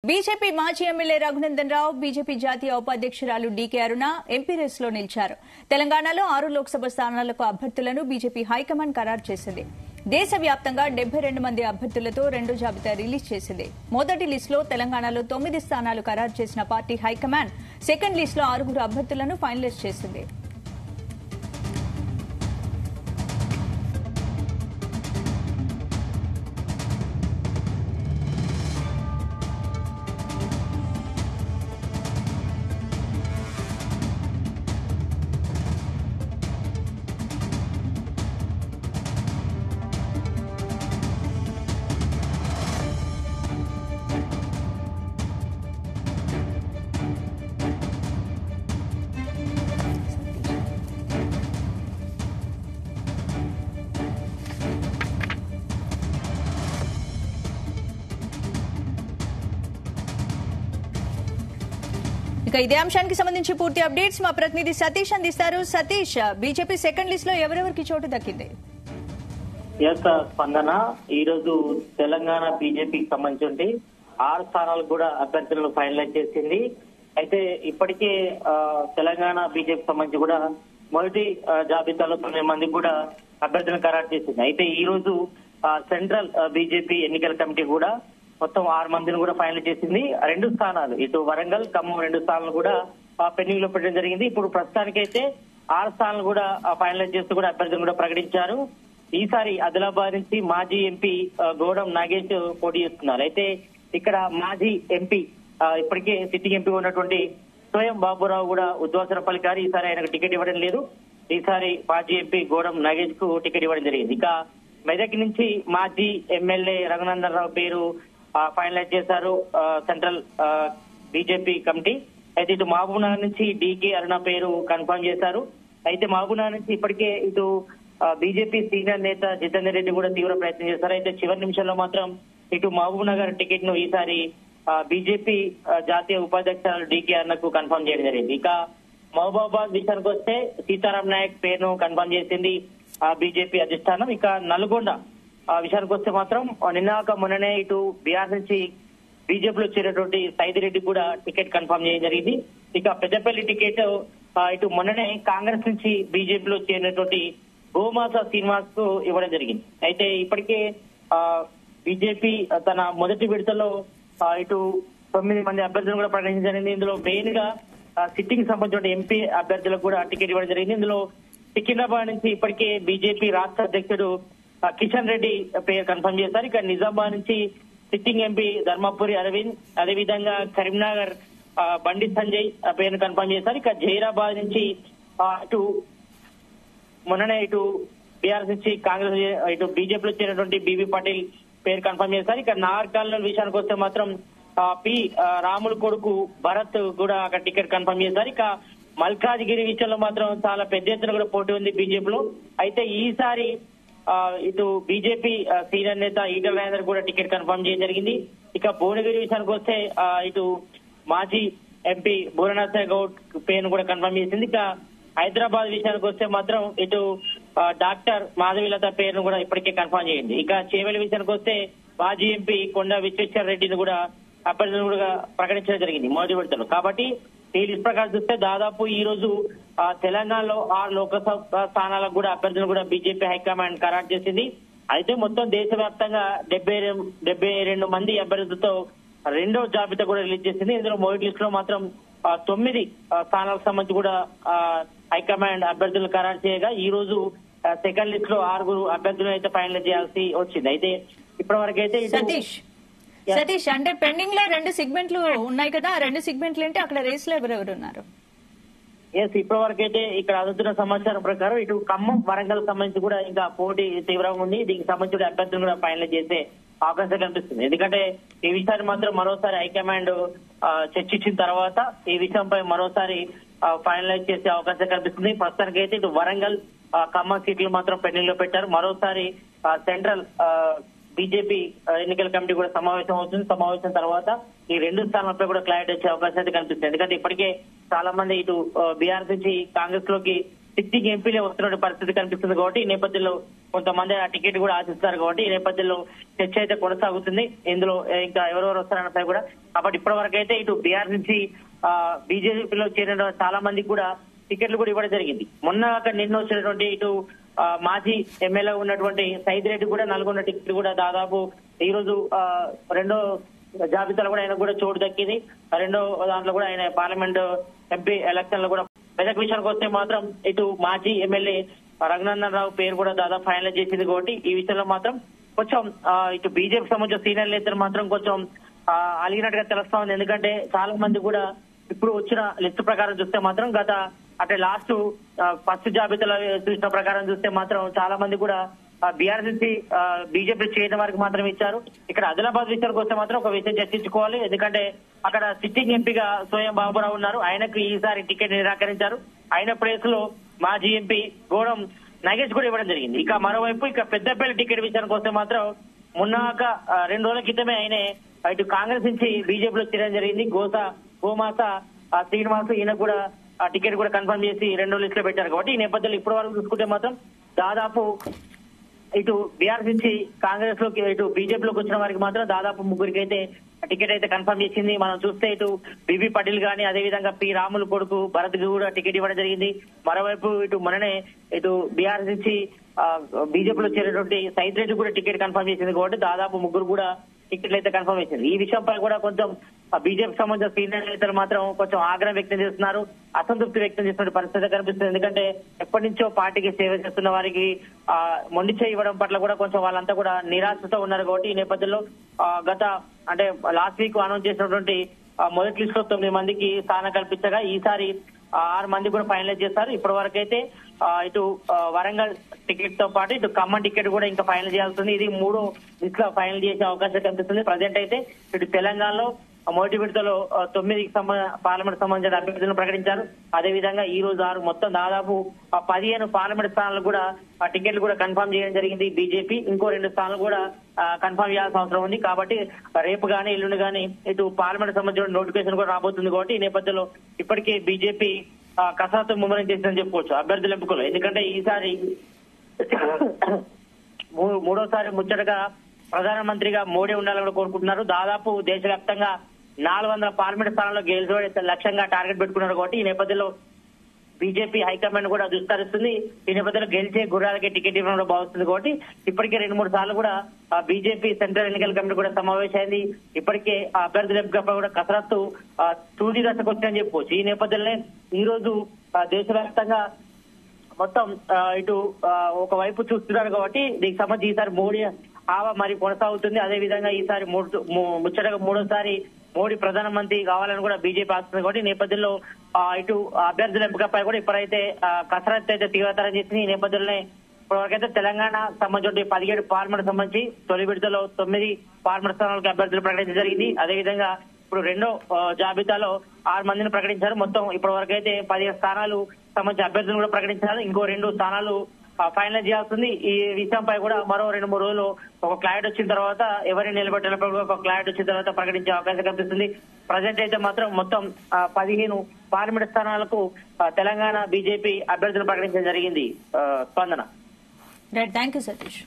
BJP మాజీ MLA Raghunandan Rao BJP జాతీయ ఉపాధ్యక్షురాలు DK అరుణ MP రేసులో నిలిచారు. తెలంగాణలో 6 లోక్సభ స్థానాలకు అభ్యర్థులను బీజేపీ హైకమాండ్ ఖరారు చేసింది. దేశవ్యాప్తంగా 72 మంది అభ్యర్థులతో రెండో జాబితా రిలీజ్ చేసింది. మొదటి లిస్టులో తెలంగాణలో 9 స్థానాలు ఖరారు చేసిన పార్టీ హైకమాండ్ సెకండ్ లిస్టులో 6 అభ్యర్థులను ఫైనలైజ్ చేసింది. ఇక ఇదే అంశానికి సంబంధించి పూర్తి అప్డేట్స్ మా ప్రతినిధి సతీష్ అందిస్తారు. సతీష్, బీజేపీ సెకండ్ లిస్ట్ లో ఎవరెవరికి చోటు దక్కింది? స్పందన ఈ రోజు తెలంగాణ బీజేపీకి సంబంధించి 6 స్థానాలు కూడా అభ్యర్థులను ఫైనలైజ్ చేసింది. అయితే ఇప్పటికే తెలంగాణ బీజేపీకి సంబంధించి కూడా మొదటి జాబితాలో 9 మంది కూడా అభ్యర్థులను ఖరారు చేసింది. అయితే ఈ రోజు సెంట్రల్ బీజేపీ ఎన్నికల కమిటీ కూడా మొత్తం 6 మందిని కూడా ఫైనల్ చేసింది. 2 స్థానాలు ఇటు వరంగల్, ఖమ్మం 2 స్థానాలు కూడా పెండింగ్ లో పెట్టడం జరిగింది. ఇప్పుడు ప్రస్తుతానికైతే 6 స్థానాలు కూడా ఫైనలైజ్ చేస్తూ కూడా అభ్యర్థులను కూడా ప్రకటించారు. ఈసారి ఆదిలాబాద్ నుంచి మాజీ ఎంపీ గోడం నాగేష్ పోటీ చేస్తున్నారు. అయితే ఇక్కడ మాజీ ఎంపీ ఇప్పటికే సిట్టింగ్ ఎంపీ ఉన్నటువంటి స్వయం బాబురావు కూడా ఉద్వాసన పలికారు. ఈసారి ఆయనకు టికెట్ ఇవ్వడం లేదు. ఈసారి మాజీ ఎంపీ గోడం నాగేష్ కు టికెట్ ఇవ్వడం జరిగింది. ఇక మెదక్ నుంచి మాజీ ఎమ్మెల్యే రఘునందన్ రావు పేరు ఫైనలైజ్ చేశారు సెంట్రల్ బీజేపీ కమిటీ. అయితే ఇటు మహబూబ్నగర్ నుంచి డీకే అరుణ పేరు కన్ఫర్మ్ చేశారు. అయితే మహబూబ్నగర్ నుంచి ఇప్పటికే ఇటు బీజేపీ సీనియర్ నేత జితేందర్ రెడ్డి కూడా తీవ్ర ప్రయత్నం చేశారు. అయితే చివరి నిమిషంలో మాత్రం ఇటు మహబూబ్నగర్ టికెట్ ను ఈసారి బీజేపీ జాతీయ ఉపాధ్యక్షురాలు డీకే అరుణకు కన్ఫర్మ్ చేయడం జరిగింది. ఇక మహబూబాబాద్ విషయానికి వస్తే సీతారాం నాయక్ పేరును కన్ఫర్మ్ చేసింది బీజేపీ అధిష్టానం. ఇక నల్గొండ విషయానికి వస్తే మాత్రం మొన్ననే ఇటు బీఆర్ నుంచి బీజేపీలో చేరినటువంటి సైదిరెడ్డి కూడా టికెట్ కన్ఫర్మ్ చేయడం జరిగింది. ఇక పెద్దపల్లి టికెట్ ఇటు మొన్ననే కాంగ్రెస్ నుంచి బీజేపీలో చేరినటువంటి గోమాస శ్రీనివాస్ కు ఇవ్వడం జరిగింది. అయితే ఇప్పటికే బీజేపీ తన మొదటి విడతలో ఇటు 9 మంది అభ్యర్థులను కూడా ప్రకటించడం జరిగింది. ఇందులో మెయిన్ గా సిట్టింగ్ సంబంధించిన ఎంపీ అభ్యర్థులకు కూడా టికెట్ ఇవ్వడం జరిగింది. ఇందులో సికింద్రాబాద్ నుంచి ఇప్పటికే బీజేపీ రాష్ట్ర అధ్యక్షుడు కిషన్ రెడ్డి పేరు కన్ఫర్మ్ చేశారు. ఇక నిజామాబాద్ నుంచి సిట్టింగ్ ఎంపీ ధర్మపురి అరవింద్, అదేవిధంగా కరీంనగర్ బండి సంజయ్ పేరును కన్ఫర్మ్ చేశారు. ఇక జైరాబాద్ నుంచి ఇటు మొన్ననే ఇటు బీఆర్ఎస్ నుంచి కాంగ్రెస్ ఇటు బీజేపీలో చేరినటువంటి బీబీ పాటిల్ పేరు కన్ఫర్మ్ చేశారు. ఇక నార్కల్ విషయానికి వస్తే మాత్రం పి రాములు కొడుకు భరత్ కూడా అక్కడ టికెట్ కన్ఫర్మ్ చేశారు. ఇక మల్కాజ్గిరి విషయంలో మాత్రం చాలా పెద్ద ఎత్తున కూడా పోటీ ఉంది బీజేపీలో. అయితే ఈసారి ఇటు బీజేపీ సీనియర్ నేత ఈటల రాజేందర్ కూడా టికెట్ కన్ఫర్మ్ చేయడం జరిగింది. ఇక భువనగిరి విషయానికి వస్తే ఇటు మాజీ ఎంపీ బూరనాథ గౌడ్ పేరును కూడా కన్ఫర్మ్ చేసింది. ఇక హైదరాబాద్ విషయానికి వస్తే మాత్రం ఇటు డాక్టర్ మాధవీలత పేరును కూడా ఇప్పటికే కన్ఫర్మ్ చేయండి. ఇక చేవెళ్ల విషయానికి వస్తే మాజీ ఎంపీ కొండ విశ్వేశ్వర రెడ్డిని కూడా అభ్యర్థులను కూడా ప్రకటించడం జరిగింది మొదటి విడతలో. కాబట్టి ఈ లిస్ట్ ప్రకారం చూస్తే దాదాపు ఈ రోజు తెలంగాణలో 6 లోక్సభ స్థానాలకు కూడా అభ్యర్థులు కూడా బీజేపీ హైకమాండ్ ఖరారు చేసింది. అయితే మొత్తం దేశవ్యాప్తంగా 72 మంది అభ్యర్థులతో రెండో జాబితా కూడా రిలీజ్ చేసింది. ఇందులో మొదటి లిస్ట్ లో మాత్రం 9 స్థానాలకు సంబంధించి కూడా హైకమాండ్ అభ్యర్థులు ఖరారు చేయగా ఈ రోజు సెకండ్ లిస్ట్ లో 6 అభ్యర్థులను అయితే ఫైనల్ చేయాల్సి వచ్చింది. అయితే ఇప్పటి వరకు అయితే సతీష్ అంటే పెండింగ్ లో 2 సెగ్మెంట్లు ఉన్నాయి కదా, ఆ 2 సెగ్మెంట్లు అంటే అక్కడ రేస్ లో ఎవరెవరు ఉన్నారు? ఇప్పటి వరకు అయితే ఇక్కడ అందుతున్న సమాచారం ప్రకారం ఇటు ఖమ్మం, వరంగల్ సంబంధించి కూడా ఇంకా పోటీ తీవ్రంగా ఉంది. దీనికి సంబంధించిన అభ్యర్థులను కూడా ఫైనల్ చేసే అవకాశం కనిపిస్తుంది. ఎందుకంటే ఈ విషయాన్ని మాత్రం మరోసారి హైకమాండ్ చర్చించిన తర్వాత ఈ విషయంపై మరోసారి ఫైనలైజ్ చేసే అవకాశం కనిపిస్తుంది. ప్రస్తుతానికి అయితే ఇటు వరంగల్, ఖమ్మం సీట్లు మాత్రం పెండింగ్ లో పెట్టారు. మరోసారి సెంట్రల్ బీజేపీ ఎన్నికల కమిటీ కూడా సమావేశం అవుతుంది. సమావేశం తర్వాత ఈ 2 స్థానాలపై కూడా క్లారిటీ వచ్చే అవకాశం అయితే కనిపిస్తుంది. ఎందుకంటే ఇప్పటికే చాలా మంది ఇటు బీఆర్ఎస్ నుంచి కాంగ్రెస్ లోకి సిట్టింగ్ ఎంపీలే వస్తున్న పరిస్థితి కనిపిస్తుంది కాబట్టి ఈ నేపథ్యంలో కొంతమంది ఆ టికెట్ కూడా ఆశిస్తారు కాబట్టి ఈ నేపథ్యంలో చర్చ అయితే కొనసాగుతుంది. ఇందులో ఇంకా ఎవరెవరు వస్తారన్న కూడా. కాబట్టి ఇప్పటి వరకు అయితే ఇటు బీఆర్ నుంచి బీజేపీలో చేరిన చాలా మందికి కూడా టికెట్లు కూడా ఇవ్వడం జరిగింది. నిన్న వచ్చినటువంటి ఇటు మాజీ ఎమ్మెల్యే ఉన్నటువంటి సైద్ రెడ్డి కూడా నల్గొండ టికెట్ కూడా దాదాపు ఈ రోజు రెండో జాబితాలో కూడా ఆయన కూడా చోటు దక్కింది. రెండో దాంట్లో కూడా ఆయన పార్లమెంట్ ఎంపీ ఎలక్షన్ లో కూడా. మెదక్ విషయానికి వస్తే మాత్రం ఇటు మాజీ ఎమ్మెల్యే రఘునందన్ రావు పేరు కూడా దాదాపు ఫైనలైజ్ చేసింది కాబట్టి ఈ విషయంలో మాత్రం కొంచెం ఇటు బీజేపీ సంబంధించిన సీనియర్ నేతలు మాత్రం కొంచెం అలిగినట్టుగా తెలుస్తా ఉంది. ఎందుకంటే చాలా మంది కూడా ఇప్పుడు వచ్చిన లిస్టు ప్రకారం చూస్తే మాత్రం గత అంటే లాస్ట్ ఫస్ట్ జాబితాలో చూసిన ప్రకారం చూస్తే మాత్రం చాలా మంది కూడా బీఆర్ఎస్ నుంచి బీజేపీ చేయడం వారికి మాత్రం ఇచ్చారు. ఇక్కడ ఆదిలాబాద్ విషయానికి వస్తే మాత్రం ఒక విషయం చర్చించుకోవాలి. ఎందుకంటే అక్కడ సిట్టింగ్ ఎంపీగా స్వయం బాబురావు ఉన్నారు. ఆయనకు ఈసారి టికెట్ నిరాకరించారు. ఆయన ప్లేస్ లో మాజీ ఎంపీ గోడం నాగేష్ కూడా ఇవ్వడం జరిగింది. ఇక మరోవైపు ఇక పెద్దపల్లి టికెట్ విషయానికి వస్తే మాత్రం మొన్నాక 2 రోజుల క్రితమే ఆయనే ఇటు కాంగ్రెస్ నుంచి బీజేపీలో చేరడం జరిగింది. గోమాస శ్రీనివాస్ ఈయన కూడా ఆ టికెట్ కూడా కన్ఫర్మ్ చేసి 2 లిస్ట్ లో పెట్టారు కాబట్టి ఈ నేపథ్యంలో ఇప్పటి వరకు చూసుకుంటే మాత్రం దాదాపు ఇటు బీఆర్ నుంచి కాంగ్రెస్ లోకి ఇటు బీజేపీలోకి వచ్చిన వారికి మాత్రం దాదాపు 3 అయితే టికెట్ అయితే కన్ఫర్మ్ చేసింది. మనం చూస్తే ఇటు బీబీ పటేల్ గానీ అదేవిధంగా పి రాములు కొడుకు భరత్ కి కూడా టికెట్ ఇవ్వడం జరిగింది. మరోవైపు ఇటు మొన్ననే ఇటు బీఆర్ నుంచి బీజేపీలో చేరినటువంటి సైద్ రెడ్డి కూడా టికెట్ కన్ఫర్మ్ చేసింది కాబట్టి దాదాపు 3 కూడా టికెట్లు అయితే కన్ఫర్మ్ చేసింది. ఈ విషయంపై కూడా కొంచెం బీజేపీ సంబంధించిన సీనియర్ నేతలు మాత్రం కొంచెం ఆగ్రహం వ్యక్తం చేస్తున్నారు, అసంతృప్తి వ్యక్తం చేస్తున్న పరిస్థితి కనిపిస్తుంది. ఎందుకంటే ఎప్పటి నుంచో పార్టీకి సేవ చేస్తున్న వారికి మొండి చేయి ఇవ్వడం పట్ల కూడా కొంచెం వాళ్ళంతా కూడా నిరాశతో ఉన్నారు కాబట్టి ఈ నేపథ్యంలో గత అంటే లాస్ట్ వీక్ అనౌన్స్ చేసినటువంటి మొదటి లిస్ట్ లో 9 మందికి స్థానం కల్పించగా ఈసారి 6 మంది కూడా ఫైనలైజ్ చేస్తారు. ఇప్పటి వరకు అయితే ఇటు వరంగల్ టికెట్ తో పాటు ఇటు ఖమ్మం టికెట్ కూడా ఇంకా ఫైనల్ చేయాల్సింది. ఇది 3వ లిస్ట్ లో ఫైనల్ చేసే అవకాశం కనిపిస్తుంది. ప్రజెంట్ అయితే ఇటు తెలంగాణలో మొదటి విడతలో 9 పార్లమెంట్ సంబంధించిన అభ్యర్థులను ప్రకటించారు. అదేవిధంగా ఈ రోజు 6 మొత్తం దాదాపు 15 పార్లమెంట్ స్థానాలు కూడా టికెట్లు కూడా కన్ఫర్మ్ చేయడం జరిగింది బీజేపీ. ఇంకో 2 స్థానాలు కూడా కన్ఫర్మ్ చేయాల్సిన అవసరం ఉంది. కాబట్టి రేపు గానీ ఎల్లుండి గానీ ఇటు పార్లమెంట్ సంబంధించిన నోటిఫికేషన్ కూడా రాబోతుంది కాబట్టి ఈ నేపథ్యంలో ఇప్పటికే బీజేపీ కసరత్తు ముమ్మరం చేసిందని చెప్పుకోవచ్చు అభ్యర్థుల ఎంపికలో. ఎందుకంటే ఈసారి 3వసారి ముచ్చటగా ప్రధానమంత్రిగా మోడీ ఉండాలని కోరుకుంటున్నారు. దాదాపు దేశవ్యాప్తంగా 400 పార్లమెంట్ స్థానాల్లో గెలిచే లక్ష్యంగా టార్గెట్ పెట్టుకున్నారు కాబట్టి ఈ నేపథ్యంలో బీజేపీ హైకమాండ్ కూడా విస్తరిస్తుంది. ఈ నేపథ్యంలో గెలిచే గుర్రాలకి టికెట్ ఇవ్వడం భావిస్తుంది కాబట్టి ఇప్పటికే 2-3 సార్లు కూడా బీజేపీ సెంట్రల్ ఎన్నికల కమిటీ కూడా సమావేశమైంది. ఇప్పటికే అభ్యర్థుల ఎంపికపై కూడా కసరత్తు తుది దశకు వచ్చిందని చెప్పుకోవచ్చు. ఈ నేపథ్యంలో ఈ రోజు దేశవ్యాప్తంగా మొత్తం ఇటు ఒకవైపు చూస్తున్నారు కాబట్టి దీనికి సంబంధించి ఈసారి మోడీ హావా మరి కొనసాగుతుంది. అదేవిధంగా ఈసారి ముచ్చటగా 3వసారి మోడీ ప్రధానమంత్రి కావాలని కూడా బీజేపీ ఆస్తుంది కాబట్టి ఈ నేపథ్యంలో ఇటు అభ్యర్థుల ఎంపికపై కూడా ఇప్పుడైతే కసరత్తు అయితే తీవ్రతరం చేసింది. ఈ నేపథ్యంలోనే ఇప్పటివరకైతే తెలంగాణ సంబంధించి 17 పార్లమెంట్ సంబంధించి తొలి విడతలో 9 పార్లమెంట్ స్థానాలకు అభ్యర్థులు ప్రకటించడం జరిగింది. అదేవిధంగా ఇప్పుడు 2వ జాబితాలో 6 మందిని ప్రకటించారు. మొత్తం ఇప్పటి వరకు అయితే 15 స్థానాలు సంబంధించి అభ్యర్థులను కూడా ప్రకటించారు. ఇంకో 2 స్థానాలు ఫైనల్ చేయాల్సింది. ఈ విషయంపై కూడా మరో 2-3 రోజులు ఒక క్లారిటీ వచ్చిన తర్వాత ఎవరిని నిలబెట్టినప్పుడు ఒక క్లారిటీ వచ్చిన తర్వాత ప్రకటించే అవకాశం కనిపిస్తుంది. ప్రజెంట్ అయితే మాత్రం మొత్తం 15 పార్లమెంట్ స్థానాలకు తెలంగాణ బీజేపీ అభ్యర్థులు ప్రకటించడం జరిగింది. స్పందన. Thank you Satish.